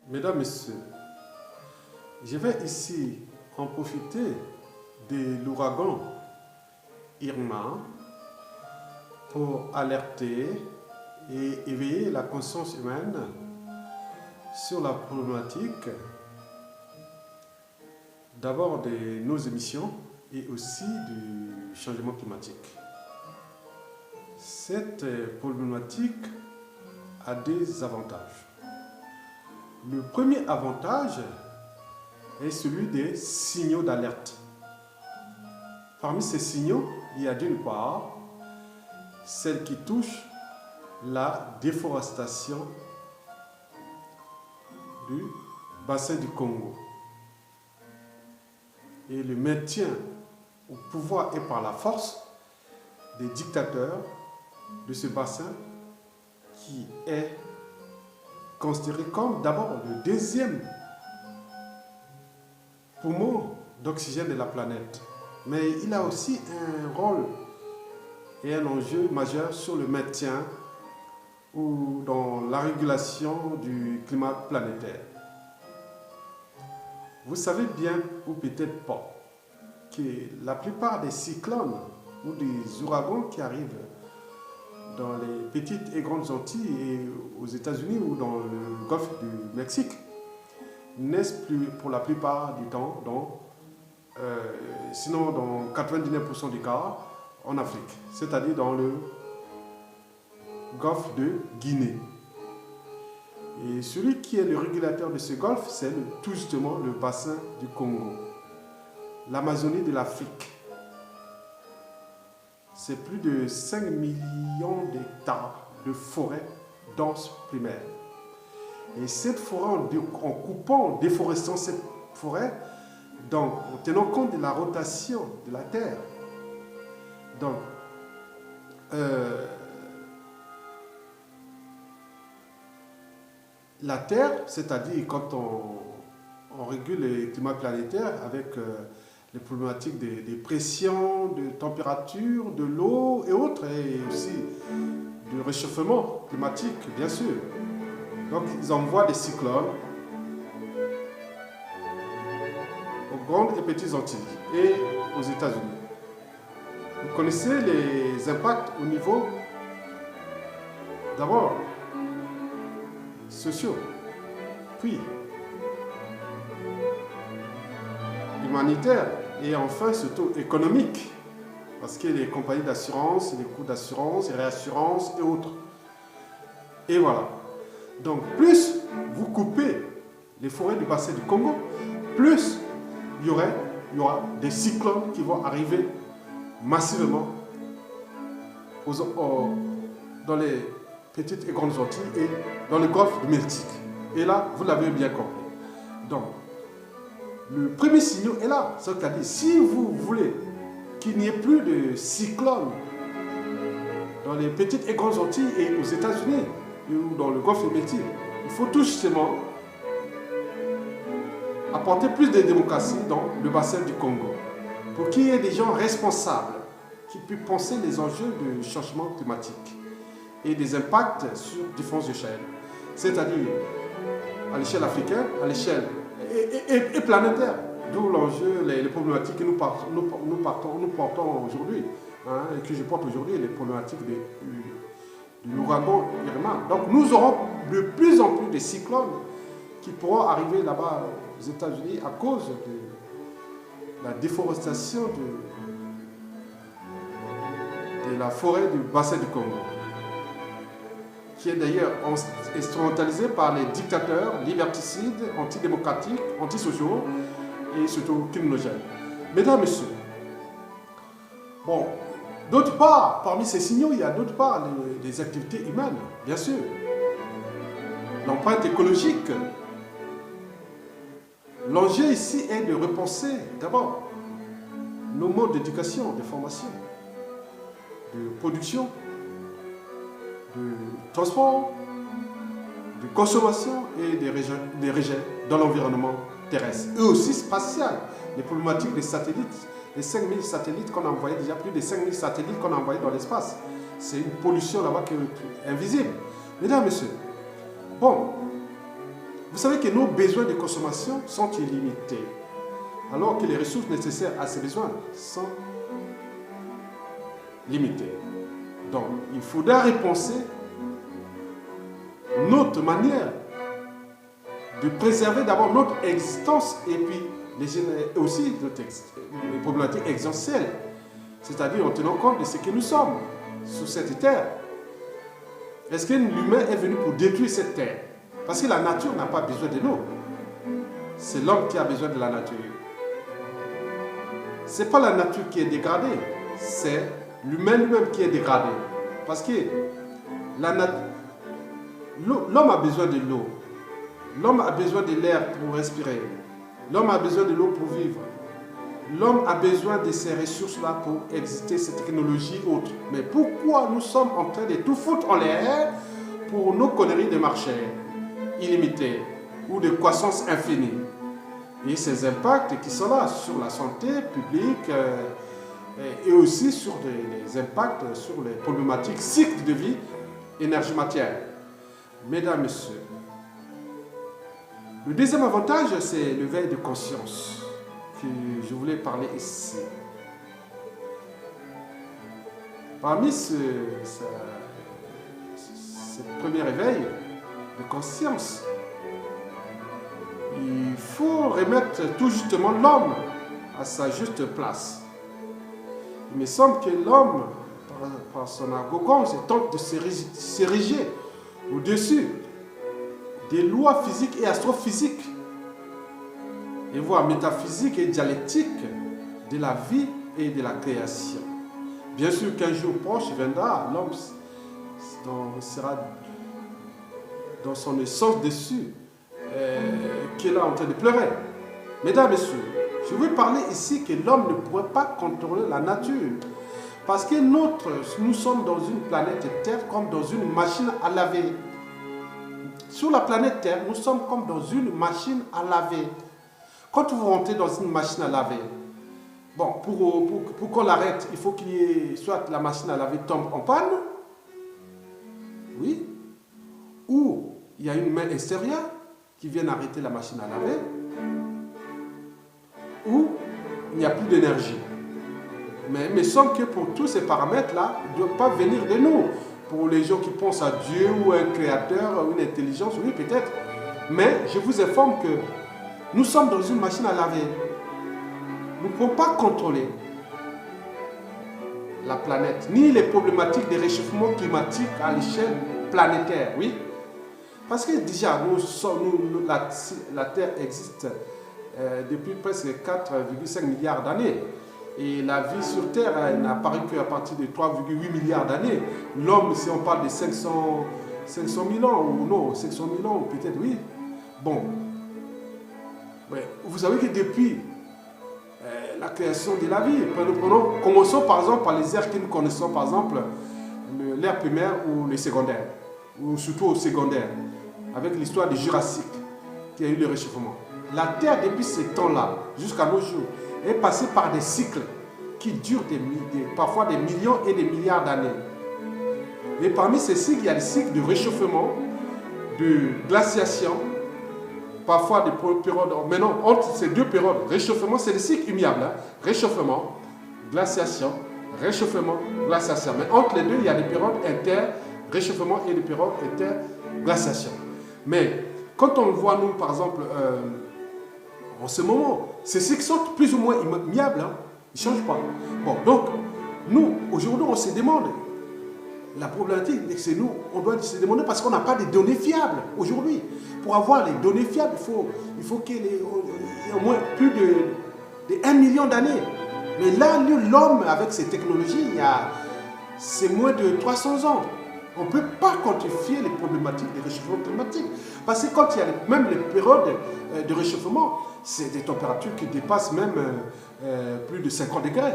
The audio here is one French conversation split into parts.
Mesdames, Messieurs, je vais ici en profiter de l'ouragan Irma pour alerter et éveiller la conscience humaine sur la problématique d'abord de nos émissions et aussi du changement climatique. Cette problématique a des avantages. Le premier avantage est celui des signaux d'alerte. Parmi ces signaux, il y a d'une part celle qui touche la déforestation du bassin du Congo et le maintien au pouvoir et par la force des dictateurs de ce bassin qui est considéré comme d'abord le deuxième poumon d'oxygène de la planète. Mais il a aussi un rôle et un enjeu majeur sur le maintien ou dans la régulation du climat planétaire. Vous savez bien, ou peut-être pas, que la plupart des cyclones ou des ouragans qui arrivent dans les petites et grandes Antilles et aux États-Unis ou dans le golfe du Mexique naissent pour la plupart du temps, sinon dans 99% des cas, en Afrique, c'est-à-dire dans le golfe de Guinée. Et celui qui est le régulateur de ce golfe, c'est tout justement le bassin du Congo, l'Amazonie de l'Afrique. C'est plus de 5 millions d'hectares de forêt dense primaire. Et cette forêt, en coupant, en déforestant cette forêt, donc en tenant compte de la rotation de la Terre, donc la Terre, c'est-à-dire quand on régule le climat planétaire avec les problématiques des pressions, de température, de l'eau et autres, et aussi du réchauffement climatique, bien sûr. Donc, ils envoient des cyclones aux grandes et petites Antilles et aux États-Unis. Vous connaissez les impacts au niveau, d'abord, sociaux, puis humanitaire et enfin surtout économique, parce qu'il y a les compagnies d'assurance, les coûts d'assurance, les réassurances et autres. Et voilà. Donc plus vous coupez les forêts du bassin du Congo, plus il y aura des cyclones qui vont arriver massivement dans les petites et grandes Antilles et dans le golfe du Mexique. Et là, vous l'avez bien compris. Donc, le premier signal est là. C'est-à-dire, si vous voulez qu'il n'y ait plus de cyclones dans les petites et grandes Antilles et aux États-Unis ou dans le golfe du Mexique, il faut tout justement apporter plus de démocratie dans le bassin du Congo pour qu'il y ait des gens responsables qui puissent penser les enjeux du changement climatique et des impacts sur différentes échelles, c'est-à-dire à l'échelle africaine, à l'échelle et planétaire, d'où l'enjeu, les problématiques que nous portons aujourd'hui, hein, et que je porte aujourd'hui, les problématiques de l'ouragan Irma. Donc nous aurons de plus en plus de cyclones qui pourront arriver là-bas aux États-Unis à cause de la déforestation de la forêt du bassin du Congo, qui est d'ailleurs instrumentalisée par les dictateurs liberticides, antidémocratiques, antisociaux et surtout criminogènes. Mesdames, Messieurs, bon, d'autre part, parmi ces signaux, il y a d'autre part des activités humaines, bien sûr. L'empreinte écologique. L'enjeu ici est de repenser d'abord nos modes d'éducation, de formation, de production, de transport, de consommation et des rejets dans l'environnement terrestre. Et aussi spatial, les problématiques des satellites, les 5000 satellites qu'on a envoyés, déjà plus de 5000 satellites qu'on a envoyés dans l'espace. C'est une pollution là-bas qui est invisible. Mesdames, Messieurs, bon, Vous savez que nos besoins de consommation sont illimités, alors que les ressources nécessaires à ces besoins sont limitées. Donc, il faudra repenser notre manière de préserver d'abord notre existence et puis aussi les problématiques existentielles, c'est-à-dire en tenant compte de ce que nous sommes sur cette terre. Est-ce que l'humain est venu pour détruire cette terre? Parce que la nature n'a pas besoin de nous. C'est l'homme qui a besoin de la nature. Ce n'est pas la nature qui est dégradée, c'est l'humain lui-même qui est dégradé. Parce que l'homme a besoin de l'eau. L'homme a besoin de l'air pour respirer. L'homme a besoin de l'eau pour vivre. L'homme a besoin de ces ressources-là pour exister, ces technologies autres. Mais pourquoi nous sommes en train de tout foutre en l'air pour nos conneries de marché illimitées ou de croissance infinie? Et ces impacts qui sont là sur la santé publique et aussi sur les impacts sur les problématiques cycles de vie, énergie-matière. Mesdames, Messieurs, le deuxième avantage, c'est l'éveil de conscience que je voulais parler ici. Parmi ce premier éveil de conscience, il faut remettre tout justement l'homme à sa juste place. Il me semble que l'homme, par son arrogance, tente de s'ériger au-dessus des lois physiques et astrophysiques, et voire métaphysiques et dialectiques de la vie et de la création. Bien sûr qu'un jour proche viendra, l'homme sera dans son essence dessus, qui est là en train de pleurer. Mesdames, Messieurs, je veux parler ici que l'homme ne pourrait pas contrôler la nature. Parce que nous sommes dans une planète Terre comme dans une machine à laver. Sur la planète Terre, nous sommes comme dans une machine à laver. Quand vous rentrez dans une machine à laver, bon, pour qu'on l'arrête, il faut qu'il y ait soit la machine à laver tombe en panne, oui, ou il y a une main extérieure qui vient arrêter la machine à laver, ou il n'y a plus d'énergie. Mais il me semble que pour tous ces paramètres-là, ils ne doivent pas venir de nous. Pour les gens qui pensent à Dieu ou à un créateur ou une intelligence, oui peut-être. Mais je vous informe que nous sommes dans une machine à laver. Nous ne pouvons pas contrôler la planète, ni les problématiques des réchauffements climatiques à l'échelle planétaire, oui. Parce que déjà, la Terre existe depuis presque 4,5 milliards d'années. Et la vie sur Terre n'a apparu qu'à partir de 3,8 milliards d'années. L'homme, si on parle de 500 000 ans, ou non, 500 000 ans, peut-être, oui. Bon. Ouais. Vous savez que depuis la création de la vie, commençons par exemple par les aires que nous connaissons, par exemple, l'ère primaire ou les secondaires, ou surtout au secondaire, avec l'histoire du Jurassique, qui a eu le réchauffement. La Terre, depuis ce temps-là, jusqu'à nos jours, est passée par des cycles qui durent parfois des millions et des milliards d'années. Et parmi ces cycles, il y a des cycles de réchauffement, de glaciation, parfois des périodes. Maintenant, entre ces deux périodes, réchauffement, c'est des cycles immuables. Hein? Réchauffement, glaciation, réchauffement, glaciation. Mais entre les deux, il y a des périodes inter-réchauffement et des périodes inter-glaciation. Mais quand on voit, nous, par exemple, en ce moment, ces cycles sont plus ou moins immuables, hein? Ils ne changent pas. Bon, donc, nous, aujourd'hui, on se demande, la problématique, c'est nous, on doit se demander parce qu'on n'a pas de données fiables aujourd'hui. Pour avoir les données fiables, il faut qu'il y ait au moins plus de 1 million d'années. Mais là, l'homme, avec ces technologies, c'est moins de 300 ans. On ne peut pas quantifier les problématiques des réchauffements climatiques. Parce que quand il y a même les périodes de réchauffement, c'est des températures qui dépassent même plus de 50 degrés.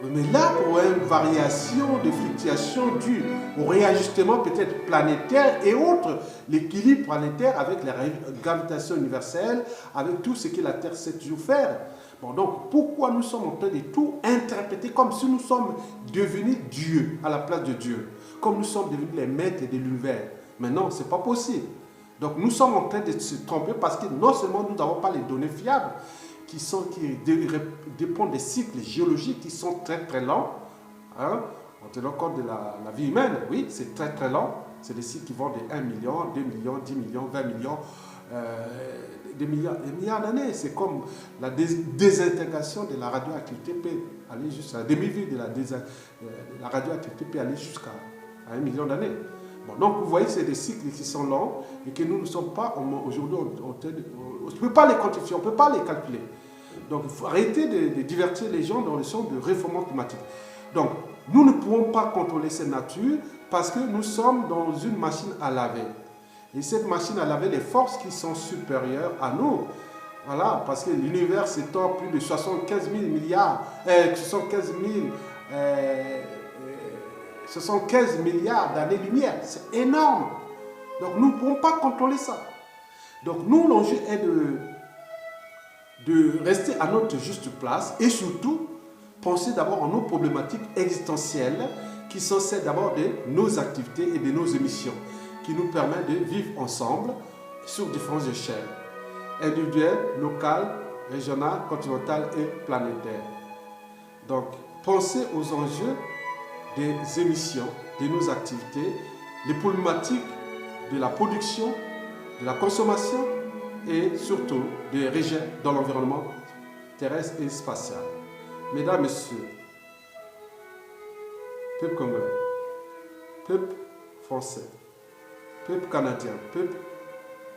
Mais là, pour une variation de fluctuation due au réajustement peut-être planétaire et autres, l'équilibre planétaire avec la gravitation universelle, avec tout ce que la Terre sait toujours faire. Bon, donc, pourquoi nous sommes en train de tout interpréter comme si nous sommes devenus Dieu, à la place de Dieu, comme nous sommes devenus les maîtres de l'univers? Mais non, ce n'est pas possible. Donc nous sommes en train de se tromper parce que non seulement nous n'avons pas les données fiables qui dépendent des cycles géologiques qui sont très très lents, hein, en tenant compte de la vie humaine, oui, c'est très très lent. C'est des cycles qui vont de 1 million, 2 millions, 10 millions, 20 millions, des milliards d'années. C'est comme la désintégration de la radioactivité peut aller jusqu'à la demi-vie de la radioactivité peut aller jusqu'à 1 million d'années. Bon, donc vous voyez, c'est des cycles qui sont lents et que nous ne sommes pas aujourd'hui, on ne peut pas les quantifier, on ne peut pas les calculer. Donc il faut arrêter de divertir les gens dans le sens de réchauffement climatique. Donc nous ne pouvons pas contrôler cette nature parce que nous sommes dans une machine à laver. Et cette machine à laver, les forces qui sont supérieures à nous, voilà, parce que l'univers s'étend plus de 75 000 milliards, 75 milliards d'années-lumière. C'est énorme. Donc nous ne pouvons pas contrôler ça. Donc nous, l'enjeu est de rester à notre juste place et surtout penser d'abord en nos problématiques existentielles qui sont celles d'abord de nos activités et de nos émissions qui nous permettent de vivre ensemble sur différentes échelles individuelles, locales, régionales, continentales et planétaires. Donc penser aux enjeux des émissions, de nos activités, les problématiques de la production, de la consommation et surtout des rejets dans l'environnement terrestre et spatial. Mesdames, Messieurs, peuple congolais, peuple français, peuple canadien, peuple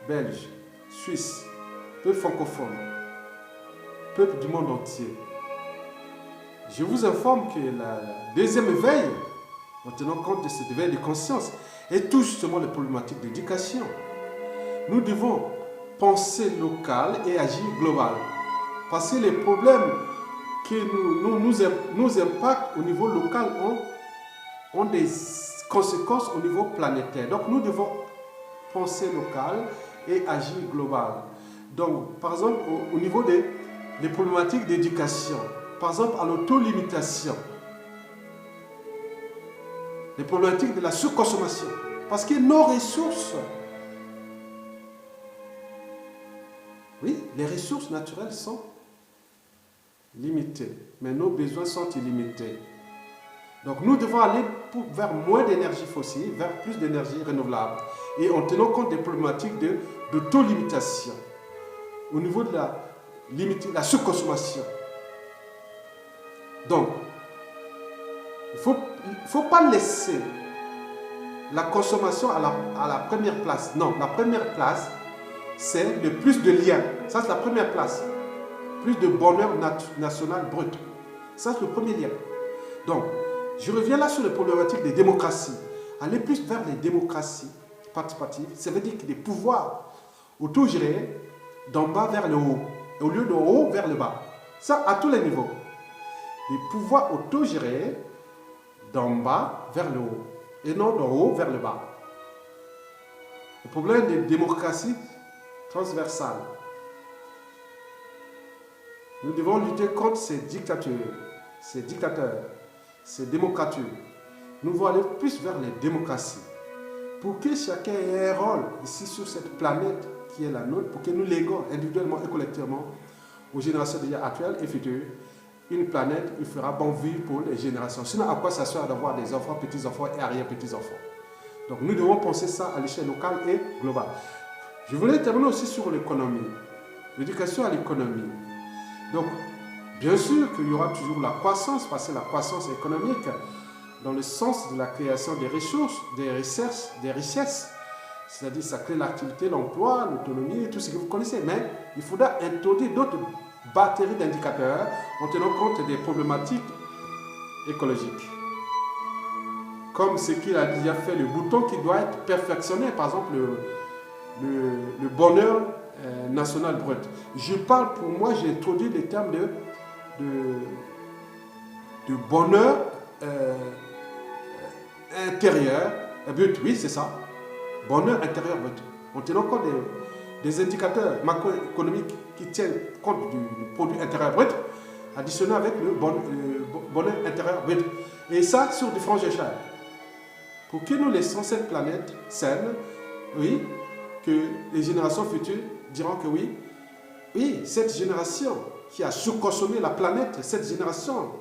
belge, suisse, peuple francophone, peuple du monde entier, je vous informe que la deuxième éveil, en tenant compte de cet éveil de conscience, est tout justement les problématiques d'éducation. Nous devons penser local et agir global. Parce que les problèmes qui nous impactent au niveau local ont des conséquences au niveau planétaire. Donc nous devons penser local et agir global. Donc par exemple au niveau des problématiques d'éducation, par exemple à l'autolimitation, les problématiques de la surconsommation, parce que nos ressources, oui, les ressources naturelles sont limitées, mais nos besoins sont illimités. Donc nous devons aller vers moins d'énergie fossile, vers plus d'énergie renouvelable, et en tenant compte des problématiques d'autolimitation, au niveau de la surconsommation. Donc, il ne faut pas laisser la consommation à la première place. Non, la première place, c'est le plus de liens. Ça, c'est la première place. Plus de bonheur national brut. Ça, c'est le premier lien. Donc, je reviens là sur les problématiques des démocraties. Aller plus vers les démocraties participatives, ça veut dire que des pouvoirs autogérés d'en bas vers le haut, au lieu de haut vers le bas. Ça, à tous les niveaux. Des pouvoirs autogérés d'en bas vers le haut et non d'en haut vers le bas. Le problème des démocraties transversales. Nous devons lutter contre ces dictatures, ces dictateurs, ces démocratures. Nous devons aller plus vers les démocraties pour que chacun ait un rôle ici sur cette planète qui est la nôtre, pour que nous léguons individuellement et collectivement aux générations déjà actuelles et futures une planète qui fera bon vivre pour les générations. Sinon, à quoi ça sert d'avoir des enfants, petits-enfants et arrière-petits-enfants? Donc, nous devons penser ça à l'échelle locale et globale. Je voulais terminer aussi sur l'économie, l'éducation à l'économie. Donc, bien sûr qu'il y aura toujours la croissance, parce que la croissance économique, dans le sens de la création des ressources, des richesses, c'est-à-dire ça crée l'activité, l'emploi, l'autonomie, tout ce que vous connaissez. Mais il faudra introduire d'autres batteries d'indicateurs en tenant compte des problématiques écologiques. Comme ce qu'il a déjà fait, le bouton qui doit être perfectionné, par exemple le bonheur national brut. Je parle, pour moi, j'ai introduit les termes de bonheur intérieur brut. Oui, c'est ça. Bonheur intérieur brut. En tenant compte des indicateurs macroéconomiques qui tiennent compte du produit intérieur brut, additionné avec le bonheur intérieur brut. Et ça sur différentes échelles. Pour que nous laissons cette planète saine, oui, que les générations futures diront que oui, oui, cette génération qui a surconsommé la planète, cette génération,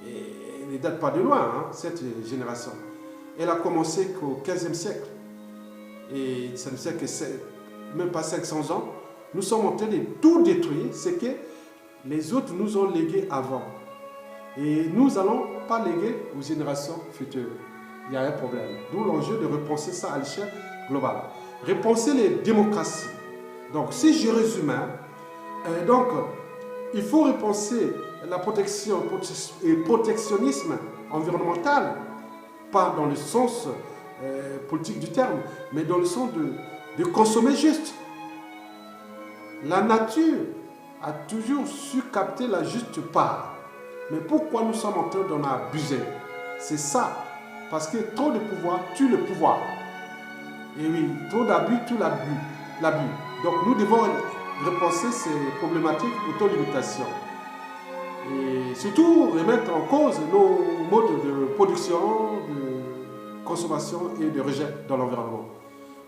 elle ne date pas de loin, hein, cette génération. Elle a commencé qu'au 15e siècle. Et ça ne fait que même pas 500 ans. Nous sommes en train de tout détruire, ce que les autres nous ont légué avant. Et nous n'allons pas léguer aux générations futures. Il y a un problème. D'où l'enjeu de repenser ça à l'échelle globale. Repenser les démocraties. Donc, si je résume, donc, il faut repenser la protection et protectionnisme environnemental, pas dans le sens politique du terme, mais dans le sens de consommer juste. La nature a toujours su capter la juste part. Mais pourquoi nous sommes en train d'en abuser? C'est ça. Parce que trop de pouvoir tue le pouvoir. Et oui, trop d'abus tue l'abus. Donc nous devons repenser ces problématiques d'autolimitation. Et surtout remettre en cause nos modes de production, de consommation et de rejet dans l'environnement.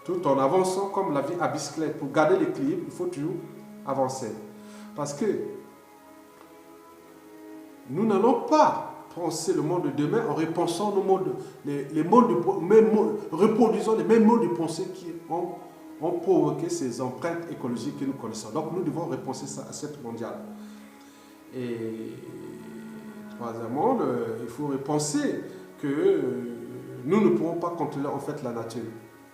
Tout en avançant comme la vie à bicyclette. Pour garder l'équilibre, il faut toujours avancer. Parce que nous n'allons pas penser le monde de demain en repensant nos modes, reproduisant les mêmes modes de pensée qui ont provoqué ces empreintes écologiques que nous connaissons. Donc nous devons repenser ça à cette mondiale. Et troisièmement, il faut repenser que nous ne pourrons pas contrôler en fait la nature.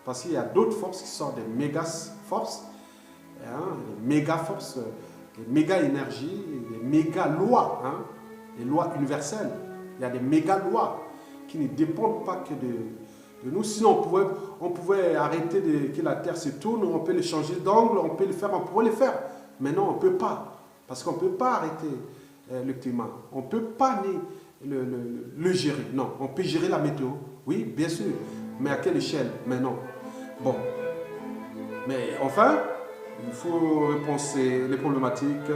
Parce qu'il y a d'autres forces qui sont des méga forces, hein, des méga forces, des méga énergies, des méga lois, hein, des lois universelles. Il y a des méga lois qui ne dépendent pas que de nous. Sinon, on pouvait arrêter que la Terre se tourne, on peut le changer d'angle, on peut le faire, on pourrait le faire. Mais non, on ne peut pas. Parce qu'on ne peut pas arrêter le climat. On ne peut pas le gérer. Non, on peut gérer la météo. Oui, bien sûr. Mais à quelle échelle? Mais non. Bon. Mais enfin, il faut repenser les problématiques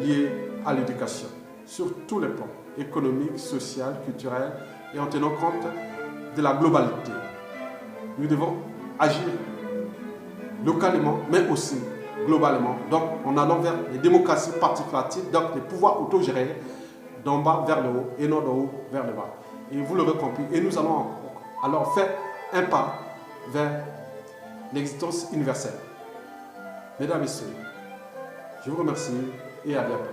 liées à l'éducation. Sur tous les plans. Économique, social, culturel. Et en tenant compte de la globalité. Nous devons agir localement, mais aussi globalement. Donc, en allant vers les démocraties participatives, donc les pouvoirs autogérés, d'en bas vers le haut et non d'en haut vers le bas. Et vous l'aurez compris. Et nous allons alors faire un pas vers l'existence universelle. Mesdames et messieurs, je vous remercie et à bientôt.